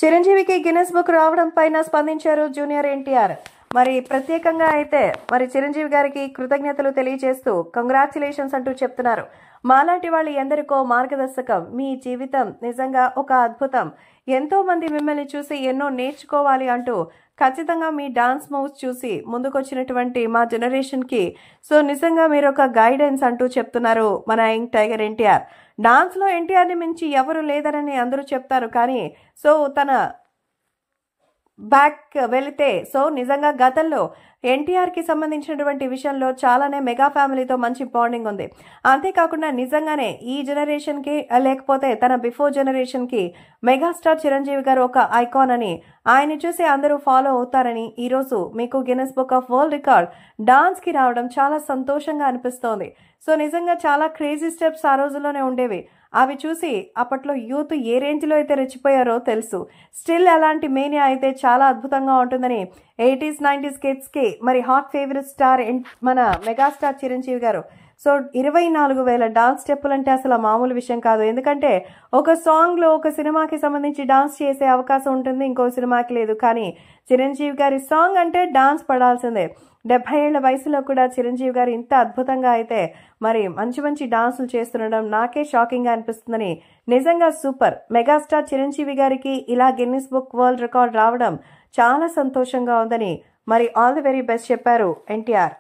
చిరంజీవికి Guinness book రావడం పైన స్పందించారు జూనియర్ ఎన్టీఆర్. మరి ప్రత్యేకంగా అయితే చిరంజీవి గారికి కృతజ్ఞతలు తెలియజేస్తూ కంగ్రాచులేషన్స్ అంటూ చెప్తున్నారు. మాలాంటి వాళ్ళు ఎందరికో మార్గదర్శకం. మీ జీవితం నిజంగా ఒక అద్భుతం. ఎంతో మంది మిమ్మల్ని చూసి ఎన్నో నేర్చుకోవాలి అంటూ ఖచ్చితంగా మీ డాన్స్ మూవ్స్ చూసి ముందుకొచ్చినటువంటి మా జనరేషన్ కి నిజంగా మీరు ఒక గైడెన్స్ అంటూ చెప్తున్నారు మన యంగ్ టైగర్ ఎన్టీఆర్. డాన్స్ లో ఎన్టీఆర్ ని మించి ఎవరు లేదరని అందరూ చెప్తారు, కానీ తన బ్యాక్ వెళితే నిజంగా గతంలో ఎన్టీఆర్ కి సంబంధించినటువంటి విషయంలో చాలానే మెగా ఫ్యామిలీతో మంచి బాండింగ్ ఉంది. అంతేకాకుండా నిజంగానే ఈ జనరేషన్ కి లేకపోతే తన బిఫోర్ జనరేషన్ కి మెగాస్టార్ చిరంజీవి గారు ఒక ఐకాన్ అని, ఆయన చూసి అందరూ ఫాలో అవుతారని ఈ రోజు మీకు Guinness book of world record dance కి రావడం చాలా సంతోషంగా అనిపిస్తోంది. నిజంగా చాలా క్రేజీ స్టెప్స్ ఆ రోజుల్లోనే ఉండేవి. అవి చూసి అప్పట్లో యూత్ ఏ రేంజ్ లో అయితే రెచ్చిపోయారో తెలుసు. స్టిల్ అలాంటి మేనియా అయితే చాలా అద్భుతంగా ఉంటుందని 80s 90s కిడ్స్ కి హాట్ ఫేవరెట్ స్టార్ మన మెగాస్టార్ చిరంజీవి గారు 24,000 డాన్స్ స్టెప్పులు అంటే అసలు మామూలు విషయం కాదు. ఎందుకంటే ఒక సాంగ్ లో ఒక సినిమాకి సంబంధించి డాన్స్ చేసే అవకాశం ఉంటుంది, ఇంకో సినిమాకి లేదు. కానీ చిరంజీవి గారి సాంగ్ అంటే డాన్స్ పడాల్సిందే. 70 ఏళ్ల వయసులో కూడా చిరంజీవి గారు ఇంత అద్భుతంగా అయితే మంచి మంచి డాన్సులు చేస్తుండడం నాకే షాకింగ్ గా అనిపిస్తుందని, నిజంగా సూపర్. మెగాస్టార్ చిరంజీవి గారికి ఇలా గిన్నిస్ బుక్ వరల్డ్ రికార్డ్ రావడం చాలా సంతోషంగా ఉందని ఆల్ ది వెరీ బెస్ట్ చెప్పారు ఎన్టీఆర్.